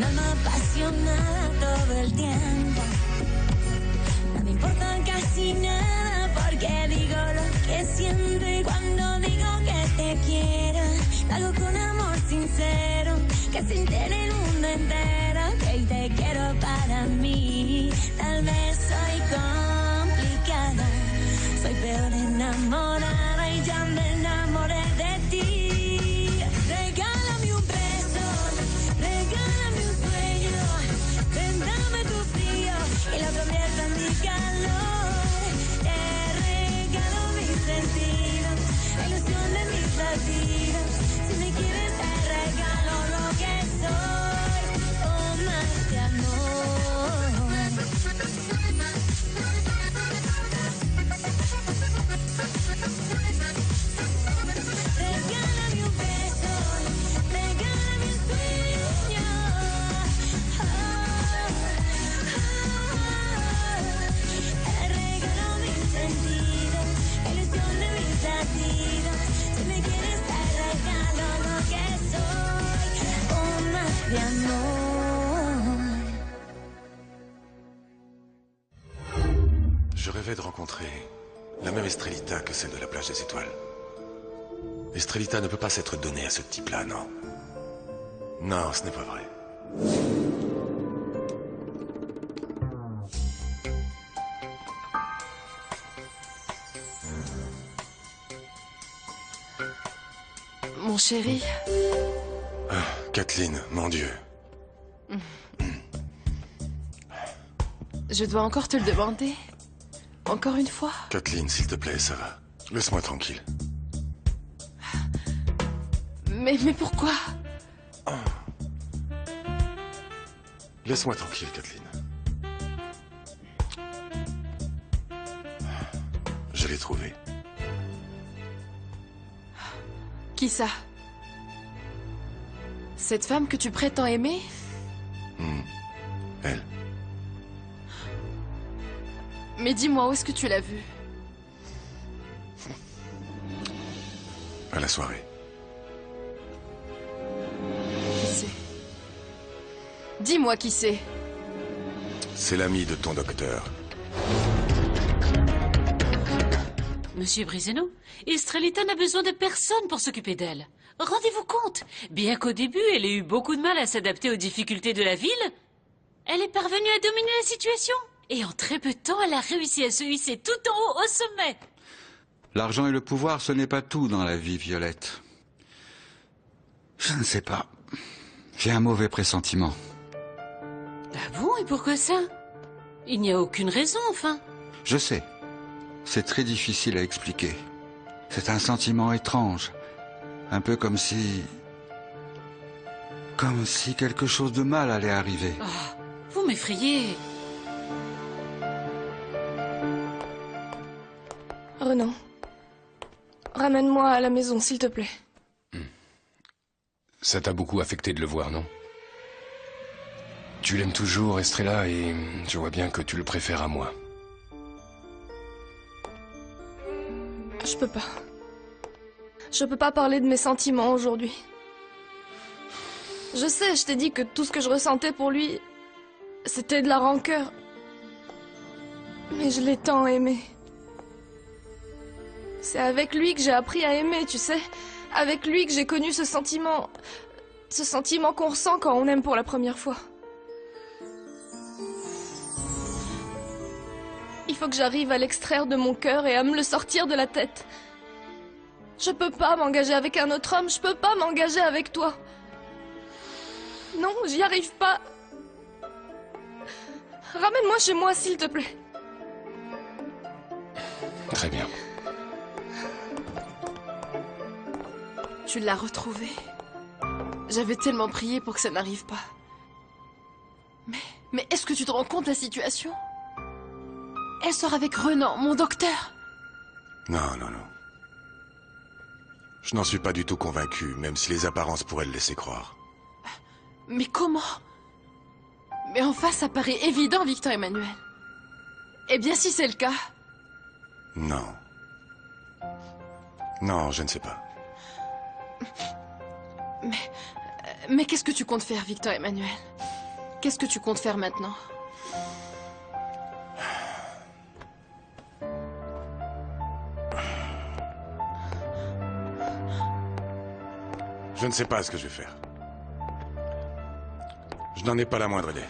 alma apasionada todo el tiempo. No me importa casi nada porque digo lo que siento y cuando digo que te quiero, lo hago con amor sincero, que se entere el mundo entero que te quiero para mí. Tal vez soy complicada, soy peor enamorada y ya me enamoré de ti. Regálame un beso, regálame un sueño, ven dame tu frío y lo convierto en mi calor. Te regalo mis sentidos, la ilusión de mis latidos. Si me quieres te regalo lo que soy, o más de amor. Regálame un beso, regálame un sueño. Te regalo mis sentidos, la ilusión de mis latidos. Si me quieres te regalo lo que soy, o más de amor. Je rêvais de rencontrer la même Estrelita que celle de la plage des étoiles. Estrelita ne peut pas s'être donnée à ce type-là, non. Non, ce n'est pas vrai. Mon chéri, Ah, Kathleen, mon Dieu. je dois encore te le demander. Encore une fois. Kathleen, s'il te plaît, ça va. Laisse-moi tranquille. Mais pourquoi? Laisse-moi tranquille, Kathleen. Je l'ai trouvé. Qui ça? Cette femme que tu prétends aimer? Elle. Mais dis-moi, où est-ce que tu l'as vue? À la soirée. Qui c'est? Dis-moi qui c'est. C'est l'ami de ton docteur. Monsieur Briseno, Estrelita n'a besoin de personne pour s'occuper d'elle. Rendez-vous compte, bien qu'au début, elle ait eu beaucoup de mal à s'adapter aux difficultés de la ville, elle est parvenue à dominer la situation. Et en très peu de temps, elle a réussi à se hisser tout en haut au sommet. L'argent et le pouvoir, ce n'est pas tout dans la vie, Violette. Je ne sais pas. J'ai un mauvais pressentiment. Ah bon, et pourquoi ça? Il n'y a aucune raison, enfin. Je sais. C'est très difficile à expliquer. C'est un sentiment étrange. Un peu comme si... Comme si quelque chose de mal allait arriver. Ah, vous m'effrayez. Renan, ramène-moi à la maison, s'il te plaît. Ça t'a beaucoup affecté de le voir, non? Tu l'aimes toujours, Estrella, et je vois bien que tu le préfères à moi. Je peux pas. Je peux pas parler de mes sentiments aujourd'hui. Je sais, je t'ai dit que tout ce que je ressentais pour lui, c'était de la rancœur. Mais je l'ai tant aimé. C'est avec lui que j'ai appris à aimer, tu sais. Avec lui que j'ai connu ce sentiment qu'on ressent quand on aime pour la première fois. Il faut que j'arrive à l'extraire de mon cœur et à me le sortir de la tête. Je peux pas m'engager avec un autre homme, je peux pas m'engager avec toi. Non, j'y arrive pas. Ramène-moi chez moi, s'il te plaît. Très bien. Tu l'as retrouvée. J'avais tellement prié pour que ça n'arrive pas. Mais est-ce que tu te rends compte de la situation? Elle sort avec Renan, mon docteur. Non, non, non. Je n'en suis pas du tout convaincu, même si les apparences pourraient le laisser croire. Mais comment? Mais enfin, ça paraît évident, Victor Emmanuel. Eh bien, si c'est le cas... Non. Non, je ne sais pas. Mais qu'est-ce que tu comptes faire, Victor Emmanuel? Qu'est-ce que tu comptes faire maintenant? Je ne sais pas ce que je vais faire. Je n'en ai pas la moindre idée.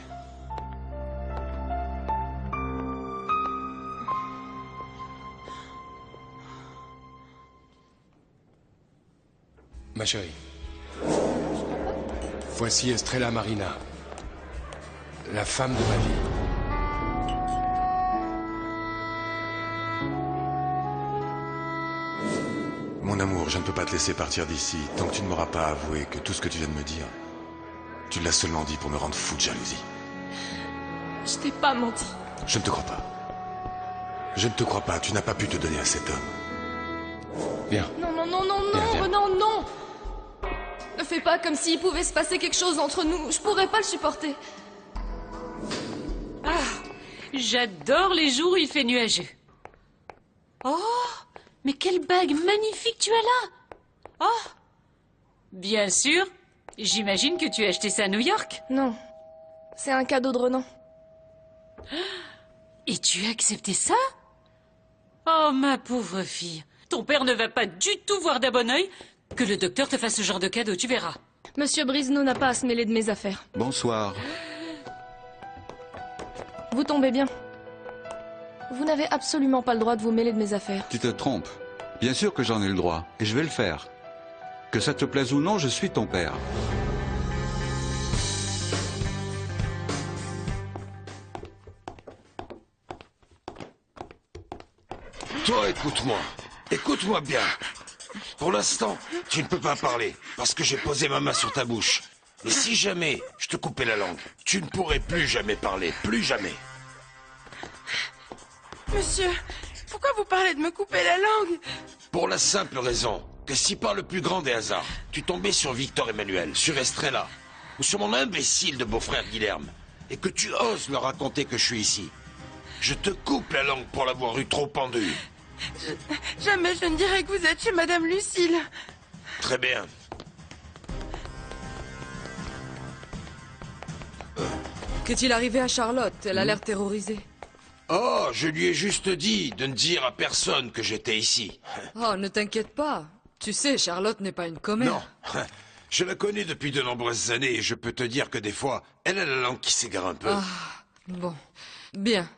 Ma chérie. Voici Estrella Marina. La femme de ma vie. Mon amour, je ne peux pas te laisser partir d'ici tant que tu ne m'auras pas avoué que tout ce que tu viens de me dire, tu l'as seulement dit pour me rendre fou de jalousie. Je t'ai pas menti. Je ne te crois pas. Je ne te crois pas, tu n'as pas pu te donner à cet homme. Viens. Non, non, non, non, Viens, non, viens. Renan, non! Ne fais pas comme s'il pouvait se passer quelque chose entre nous. Je pourrais pas le supporter. J'adore les jours où il fait nuageux. Oh, mais quelle bague magnifique tu as là! Oh, bien sûr. J'imagine que tu as acheté ça à New York. Non. C'est un cadeau de Renan. Et tu as accepté ça? Oh, ma pauvre fille. Ton père ne va pas du tout voir d'un bon œil que le docteur te fasse ce genre de cadeau, tu verras. Monsieur Briseneau n'a pas à se mêler de mes affaires. Bonsoir. Vous tombez bien. Vous n'avez absolument pas le droit de vous mêler de mes affaires. Tu te trompes. Bien sûr que j'en ai le droit, et je vais le faire. Que ça te plaise ou non, je suis ton père. Toi, écoute-moi. Écoute-moi bien. Pour l'instant, tu ne peux pas parler, parce que j'ai posé ma main sur ta bouche. Et si jamais je te coupais la langue, tu ne pourrais plus jamais parler, plus jamais. Monsieur, pourquoi vous parlez de me couper la langue? Pour la simple raison que si par le plus grand des hasards, tu tombais sur Victor Emmanuel, sur Estrella, ou sur mon imbécile de beau-frère Guilherme, et que tu oses leur raconter que je suis ici, je te coupe la langue pour l'avoir eu trop pendue. Jamais je ne dirais que vous êtes chez Madame Lucille. Très bien. Qu'est-il arrivé à Charlotte? Elle a l'air terrorisée. Oh, je lui ai juste dit de ne dire à personne que j'étais ici. Oh, ne t'inquiète pas. Tu sais, Charlotte n'est pas une commère. Non. Je la connais depuis de nombreuses années et je peux te dire que des fois, elle a la langue qui s'égare un peu. Ah, bon. Bien.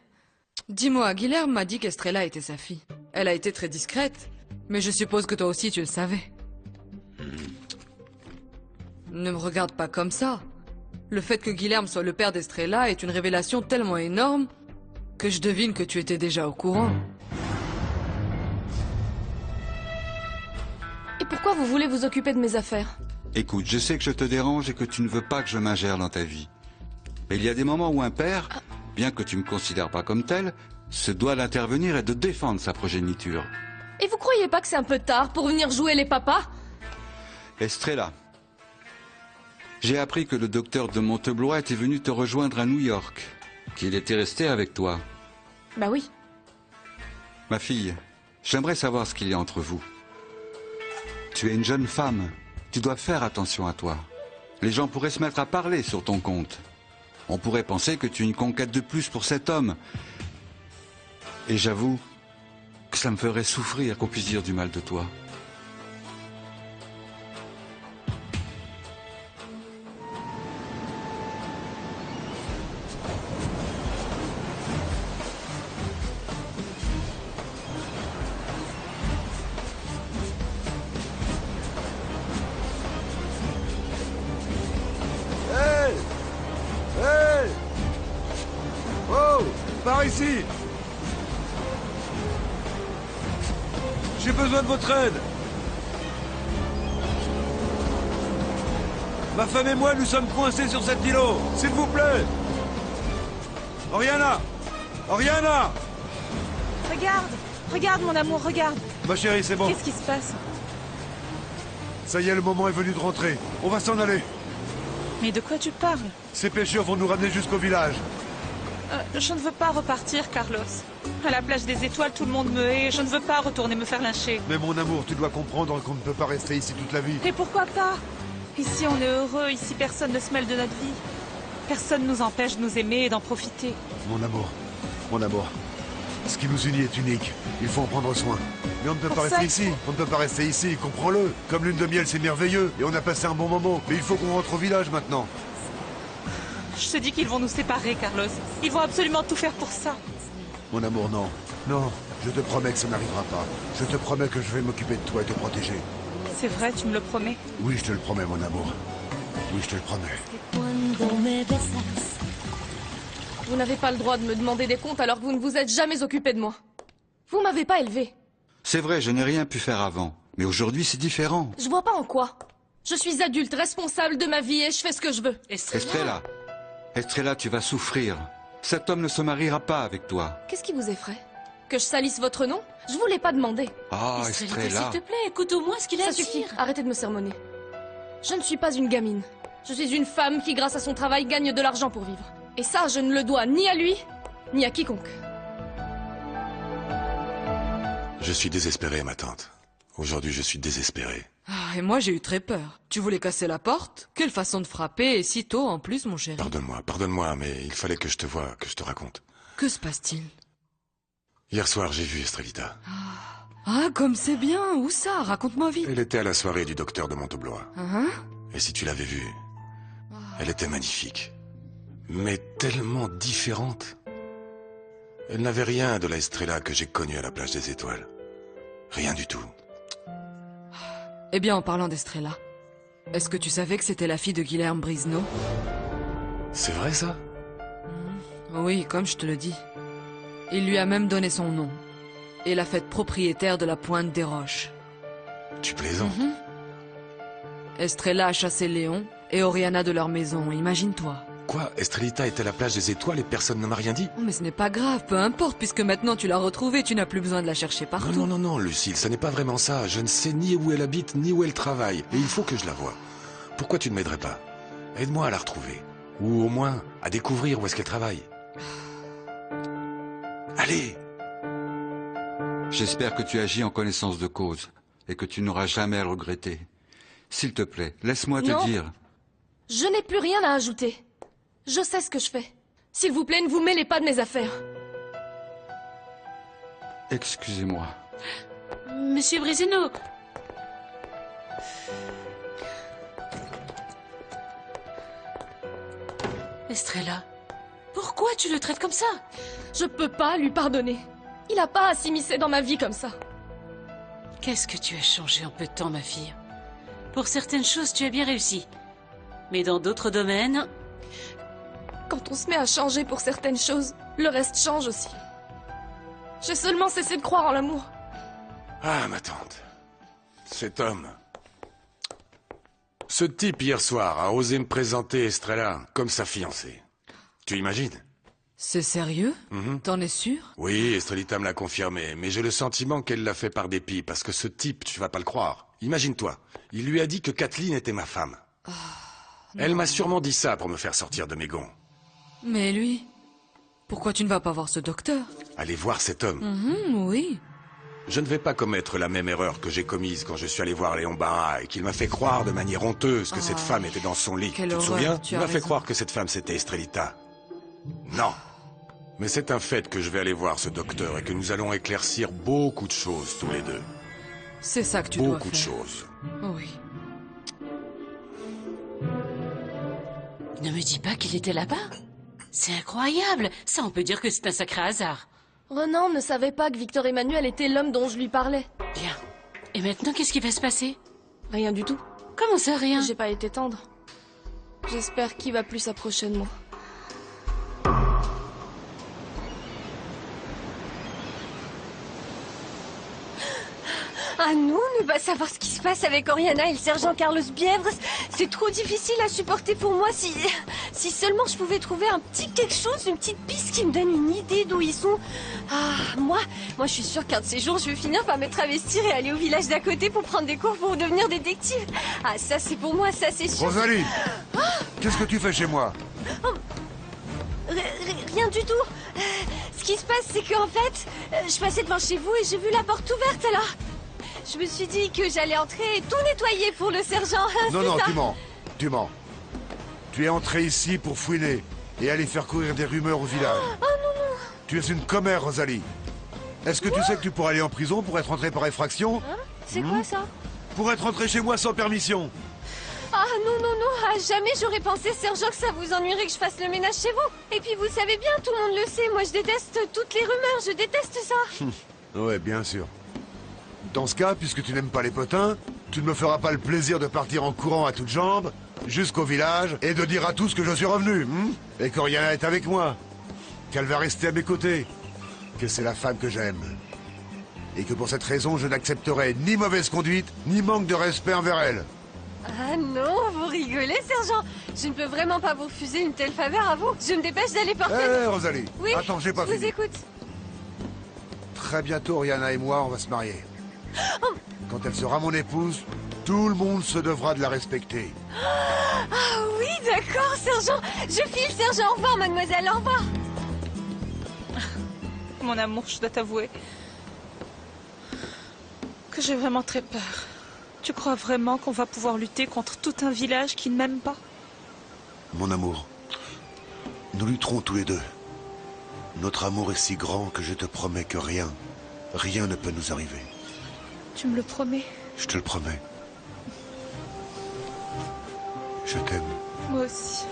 Dis-moi, Guilherme m'a dit qu'Estrella était sa fille. Elle a été très discrète, mais je suppose que toi aussi tu le savais. Ne me regarde pas comme ça. Le fait que Guilherme soit le père d'Estrella est une révélation tellement énorme que je devine que tu étais déjà au courant. Et pourquoi vous voulez vous occuper de mes affaires? Écoute, je sais que je te dérange et que tu ne veux pas que je m'ingère dans ta vie. Mais il y a des moments où un père, bien que tu me considères pas comme tel, se doit d'intervenir et de défendre sa progéniture. Et vous croyez pas que c'est un peu tard pour venir jouer les papas? Estrella, j'ai appris que le docteur de Monteblois était venu te rejoindre à New York, qu'il était resté avec toi. Bah oui. Ma fille, j'aimerais savoir ce qu'il y a entre vous. Tu es une jeune femme, tu dois faire attention à toi. Les gens pourraient se mettre à parler sur ton compte. On pourrait penser que tu es une conquête de plus pour cet homme. Et j'avoue que ça me ferait souffrir qu'on puisse dire du mal de toi. Hey! Hey! Oh! Par ici! J'ai besoin de votre aide! Ma femme et moi, nous sommes coincés sur cet îlot! S'il vous plaît! Oriana! Oriana! Regarde, regarde mon amour, regarde. Ma chérie, c'est bon. Qu'est-ce qui se passe? Ça y est, le moment est venu de rentrer. On va s'en aller. Mais de quoi tu parles? Ces pêcheurs vont nous ramener jusqu'au village. Je ne veux pas repartir, Carlos. À la plage des étoiles, tout le monde me hait. Je ne veux pas retourner me faire lyncher. Mais mon amour, tu dois comprendre qu'on ne peut pas rester ici toute la vie. Et pourquoi pas? Ici, on est heureux. Ici, personne ne se mêle de notre vie. Personne ne nous empêche de nous aimer et d'en profiter. Mon amour. Ce qui nous unit est unique. Il faut en prendre soin. Mais on ne peut pas rester ici. On ne peut pas rester ici, comprends-le. Comme lune de miel, c'est merveilleux. Et on a passé un bon moment. Mais il faut qu'on rentre au village maintenant. Je te dis qu'ils vont nous séparer, Carlos. Ils vont absolument tout faire pour ça. Mon amour, non. Non, je te promets que ça n'arrivera pas. Je te promets que je vais m'occuper de toi et te protéger. C'est vrai, tu me le promets? Oui, je te le promets, mon amour. Oui, je te le promets. Vous n'avez pas le droit de me demander des comptes alors que vous ne vous êtes jamais occupé de moi. Vous m'avez pas élevé. C'est vrai, je n'ai rien pu faire avant. Mais aujourd'hui, c'est différent. Je vois pas en quoi. Je suis adulte, responsable de ma vie et je fais ce que je veux. Estrella, Estrella, tu vas souffrir. Cet homme ne se mariera pas avec toi. Qu'est-ce qui vous effraie? Que je salisse votre nom? Je vous l'ai pas demandé. Ah, Estrella. S'il te plaît, écoute au moins ce qu'il a à Ça suffit, dire. arrêtez de me sermonner. Je ne suis pas une gamine. Je suis une femme qui, grâce à son travail, gagne de l'argent pour vivre. Et ça, je ne le dois ni à lui, ni à quiconque. Je suis désespéré, ma tante. Aujourd'hui, je suis désespéré. Ah, et moi j'ai eu très peur. Tu voulais casser la porte? Quelle façon de frapper, et si tôt en plus, mon chéri. Pardonne-moi, mais il fallait que je te voie, que je te raconte. Que se passe-t-il? Hier soir, j'ai vu Estrelita. Ah, comme c'est bien. Où ça? Raconte-moi vite. Elle était à la soirée du docteur de Montaublois. Hein? Et si tu l'avais vue, elle était magnifique. Mais tellement différente. Elle n'avait rien de la Estrella que j'ai connue à la plage des Étoiles. Rien du tout. Eh bien, en parlant d'Estrella, est-ce que tu savais que c'était la fille de Guilherme Briseno? C'est vrai, ça? Oui, comme je te le dis. Il lui a même donné son nom. Et l'a faite propriétaire de la Pointe des Roches. Tu plaisantes? Estrella a chassé Léon et Oriana de leur maison, imagine-toi. Quoi? Estrelita était à la plage des Étoiles et personne ne m'a rien dit? Mais ce n'est pas grave, peu importe, puisque maintenant tu l'as retrouvée, tu n'as plus besoin de la chercher partout. Non, Lucille, ça n'est pas vraiment ça. Je ne sais ni où elle habite, ni où elle travaille. Et il faut que je la voie. Pourquoi tu ne m'aiderais pas? Aide-moi à la retrouver. Ou au moins, à découvrir où est-ce qu'elle travaille. Allez! J'espère que tu agis en connaissance de cause et que tu n'auras jamais à le regretter. S'il te plaît, laisse-moi te dire. Je n'ai plus rien à ajouter. Je sais ce que je fais. S'il vous plaît, ne vous mêlez pas de mes affaires. Excusez-moi. Monsieur Briseno. Estrella, pourquoi tu le traites comme ça? Je peux pas lui pardonner. Il a pas à s'immiscer dans ma vie comme ça. Qu'est-ce que tu as changé en peu de temps, ma fille? Pour certaines choses, tu as bien réussi. Mais dans d'autres domaines... Quand on se met à changer pour certaines choses, le reste change aussi. J'ai seulement cessé de croire en l'amour. Ah, ma tante. Cet homme. Ce type, hier soir, a osé me présenter Estrella comme sa fiancée. Tu imagines? C'est sérieux? T'en es sûr? Oui, Estrelita me l'a confirmé, mais j'ai le sentiment qu'elle l'a fait par dépit, parce que ce type, tu vas pas le croire. Imagine-toi, il lui a dit que Kathleen était ma femme. Elle m'a sûrement dit ça pour me faire sortir de mes gonds. Mais lui, pourquoi tu ne vas pas voir ce docteur? Allez voir cet homme. Oui. Je ne vais pas commettre la même erreur que j'ai commise quand je suis allé voir Léon Barra et qu'il m'a fait croire de manière honteuse que cette femme était dans son lit. Tu te souviens? Il m'a fait croire que cette femme c'était Estrelita. Non. Mais c'est un fait que je vais aller voir ce docteur et que nous allons éclaircir beaucoup de choses tous les deux. C'est ça que tu dois faire. Beaucoup de choses. Oui. Ne me dis pas qu'il était là-bas. C'est incroyable. Ça, on peut dire que c'est un sacré hasard. Renan ne savait pas que Victor Emmanuel était l'homme dont je lui parlais. Bien. Et maintenant, qu'est-ce qui va se passer? Rien du tout. Comment ça, rien? J'ai pas été tendre. J'espère qu'il va plus s'approcher de moi. Ah non, ne pas savoir ce qui se passe avec Oriana et le sergent Carlos Bièvres, c'est trop difficile à supporter pour moi. Si seulement je pouvais trouver un petit quelque chose, une petite piste qui me donne une idée d'où ils sont. Ah, moi je suis sûre qu'un de ces jours, je vais finir par me travestir et aller au village d'à côté pour prendre des cours pour devenir détective. Ah, ça c'est pour moi, ça c'est sûr. Rosalie, qu'est-ce que tu fais chez moi? Rien du tout. Ce qui se passe, c'est qu'en fait, je passais devant chez vous et j'ai vu la porte ouverte alors. Je me suis dit que j'allais entrer et tout nettoyer pour le sergent. Non, tu mens. Tu Tu es entré ici pour fouiner et aller faire courir des rumeurs au village. Oh non, non. Tu es une commère, Rosalie. Est-ce que tu sais que tu pourrais aller en prison pour être entré par effraction? Hein? C'est quoi ça? Pour être entré chez moi sans permission. Ah non, non, non, à jamais j'aurais pensé, sergent, que ça vous ennuierait que je fasse le ménage chez vous. Et puis vous savez bien, tout le monde le sait, moi je déteste toutes les rumeurs, je déteste ça. Ouais, bien sûr. Dans ce cas, puisque tu n'aimes pas les potins, tu ne me feras pas le plaisir de partir en courant à toutes jambes jusqu'au village et de dire à tous que je suis revenu, et qu'Oriana est avec moi, qu'elle va rester à mes côtés, que c'est la femme que j'aime. Et que pour cette raison, je n'accepterai ni mauvaise conduite, ni manque de respect envers elle. Ah non, vous rigolez, sergent. Je ne peux vraiment pas vous refuser une telle faveur à vous. Je me dépêche d'aller porter... Hé, Rosalie. Oui, attends, j'ai pas fini. Je vous écoute. Très bientôt, Oriana et moi, on va se marier. Oh. Quand elle sera mon épouse, tout le monde se devra de la respecter. Ah oui, d'accord, sergent. Je file, sergent. Au revoir, mademoiselle, au revoir. Mon amour, je dois t'avouer que j'ai vraiment très peur. Tu crois vraiment qu'on va pouvoir lutter contre tout un village qui ne m'aime pas? Mon amour, nous lutterons tous les deux. Notre amour est si grand que je te promets que rien ne peut nous arriver. Tu me le promets? Je te le promets. Je t'aime. Moi aussi.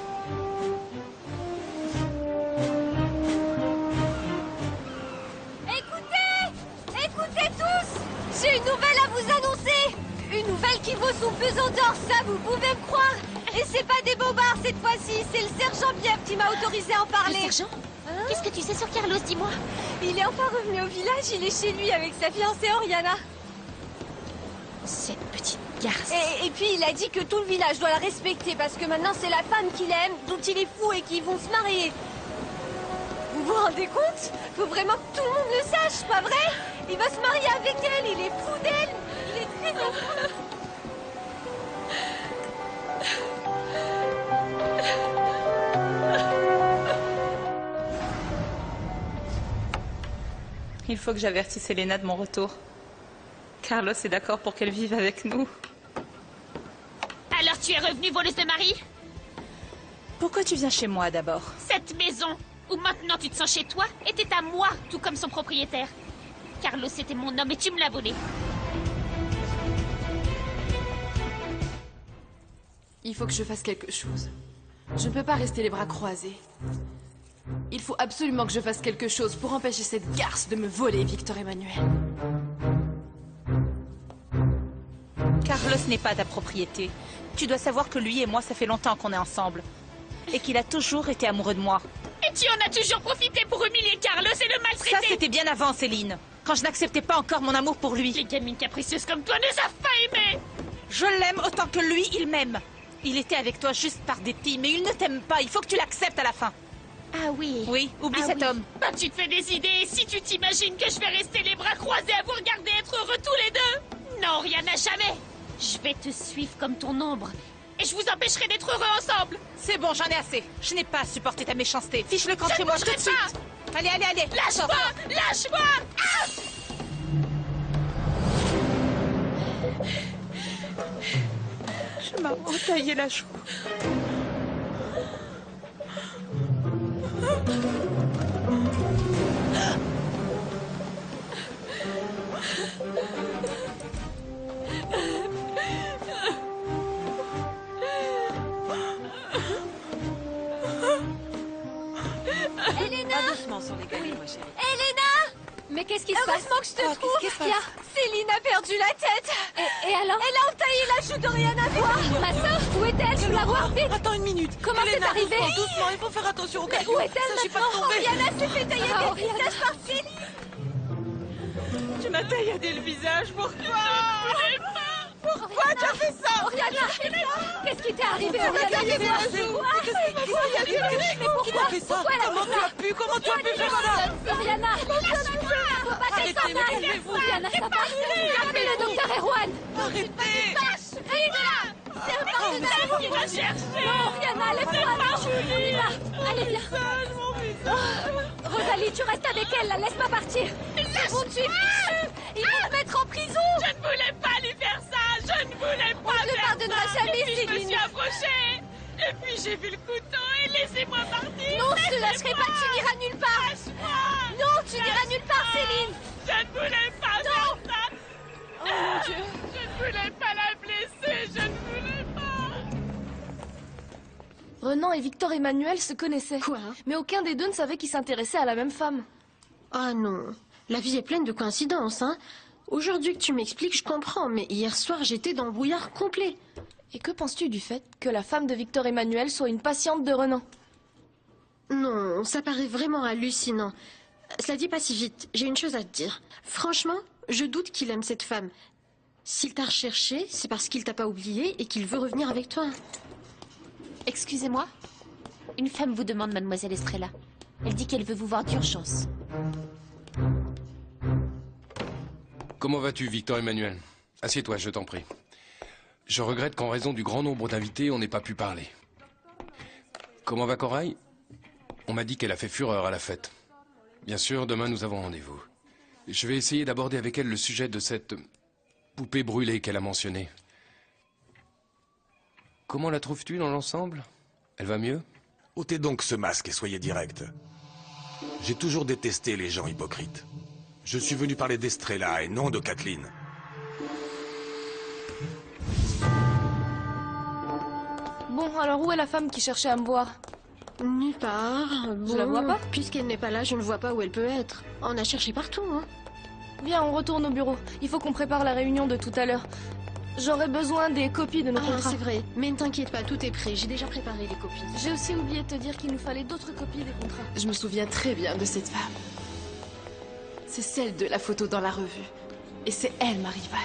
Écoutez tous! J'ai une nouvelle à vous annoncer! Une nouvelle qui vaut son pesant d'or, ça vous pouvez me croire! Et c'est pas des bobards cette fois-ci, c'est le sergent Bièvre qui m'a autorisé à en parler! Le sergent? Qu'est-ce que tu sais sur Carlos, dis-moi? Il est enfin revenu au village, il est chez lui avec sa fiancée Oriana. Cette petite garce. Et puis il a dit que tout le village doit la respecter parce que maintenant c'est la femme qu'il aime, dont il est fou et qu'ils vont se marier. Vous vous rendez compte? Faut vraiment que tout le monde le sache, pas vrai? Il va se marier avec elle, il est fou d'elle. Il est très amoureux. Il faut que j'avertisse Elena de mon retour. Carlos est d'accord pour qu'elle vive avec nous. Alors tu es revenue voleuse de mari? Pourquoi tu viens chez moi d'abord? Cette maison, où maintenant tu te sens chez toi, était à moi, tout comme son propriétaire. Carlos était mon homme et tu me l'as volé. Il faut que je fasse quelque chose. Je ne peux pas rester les bras croisés. Il faut absolument que je fasse quelque chose pour empêcher cette garce de me voler, Victor Emmanuel. Carlos n'est pas ta propriété. Tu dois savoir que lui et moi, ça fait longtemps qu'on est ensemble. Et qu'il a toujours été amoureux de moi. Et tu en as toujours profité pour humilier Carlos et le maltraiter. Ça, c'était bien avant, Céline. Quand je n'acceptais pas encore mon amour pour lui. Les gamines capricieuses comme toi ne savent pas aimer. Je l'aime autant que lui, il m'aime. Il était avec toi juste par dépit, mais il ne t'aime pas. Il faut que tu l'acceptes à la fin. Ah oui. Oui, oublie cet homme. Bah, tu te fais des idées. Et si tu t'imagines que je vais rester les bras croisés à vous regarder être heureux tous les deux? Non, rien n'a jamais. Je vais te suivre comme ton ombre. Et je vous empêcherai d'être heureux ensemble. C'est bon, j'en ai assez. Je n'ai pas à supporter ta méchanceté. Fiche-le contre moi tout de suite. Allez, allez, allez. Lâche-moi. Lâche-moi. Ah! Je m'as entaillé la joue. Elena! Doucement sur les galets, ma chérie. Elena! Mais qu'est-ce qui se passe? Heureusement que je te trouve! Qu'est-ce qu'il y a? Céline a perdu la tête! Et alors? Elle a entaillé la joue d'Oriana avec Quoi? Ma sœur? Où est-elle? Je veux la voir vite! Attends une minute. Comment c'est Elena, arrivé? doucement, il faut faire attention au caillou. Où est-elle S'agit pas de maintenant? tomber. Oriana s'est fait tailler Ah, le visage par Céline! Tu m'as tailladé le visage, pourquoi? Pourquoi tu as fait ça? Oriana! Qu'est-ce qui t'est arrivé, Oriana? Dis-moi! Mais pourquoi? Qui t'a fait ça? Comment tu as pu faire ça? Oriana! Faut pas qu'elle s'en aille! calmez-vous. Oriana, ça va! Appelez le docteur Erwan! Arrêtez! Qui va chercher? Non, Oriana, lève-toi! On y va! Allez, viens! Rosalie, tu restes avec elle, la laisse pas partir! C'est bon, tu es fichu! Ils vont te mettre en prison! Je ne voulais pas lui faire ça. Je ne voulais pas ne faire pardonnera ça. jamais, Et puis, je me Céline. suis approchée. Et puis j'ai vu le couteau et laissez-moi partir. Non, je te lâcherai pas, tu n'iras nulle part. Lâche-moi. Non, tu n'iras nulle part, Céline. Je ne voulais pas faire ça. Oh mon Dieu. Je ne voulais pas la blesser, je ne voulais pas. Renan et Victor Emmanuel se connaissaient. Quoi? Mais aucun des deux ne savait qu'ils s'intéressaient à la même femme. Ah non, la vie est pleine de coïncidences, hein. Aujourd'hui que tu m'expliques, je comprends, mais hier soir, j'étais dans le brouillard complet. Et que penses-tu du fait que la femme de Victor Emmanuel soit une patiente de Renan? Non, ça paraît vraiment hallucinant. Cela dit pas si vite, j'ai une chose à te dire. Franchement, je doute qu'il aime cette femme. S'il t'a recherché, c'est parce qu'il t'a pas oublié et qu'il veut revenir avec toi. Excusez-moi. Une femme vous demande, mademoiselle Estrella. Elle dit qu'elle veut vous voir d'urgence. Comment vas-tu, Victor Emmanuel? Assieds-toi, je t'en prie. Je regrette qu'en raison du grand nombre d'invités, on n'ait pas pu parler. Comment va Corail? On m'a dit qu'elle a fait fureur à la fête. Bien sûr, demain nous avons rendez-vous. Je vais essayer d'aborder avec elle le sujet de cette poupée brûlée qu'elle a mentionnée. Comment la trouves-tu dans l'ensemble? Elle va mieux? Ôtez donc ce masque et soyez direct. J'ai toujours détesté les gens hypocrites. Je suis venu parler d'Estrella et non de Kathleen. Bon, alors où est la femme qui cherchait à me voir? Nulle part. Je la vois pas? Puisqu'elle n'est pas là, je ne vois pas où elle peut être. On a cherché partout, hein. Viens, on retourne au bureau. Il faut qu'on prépare la réunion de tout à l'heure. J'aurais besoin des copies de nos contrats. C'est vrai, mais ne t'inquiète pas, tout est prêt. J'ai déjà préparé les copies. J'ai aussi oublié de te dire qu'il nous fallait d'autres copies des contrats. Je me souviens très bien de cette femme. C'est celle de la photo dans la revue. Et c'est elle, ma rivale.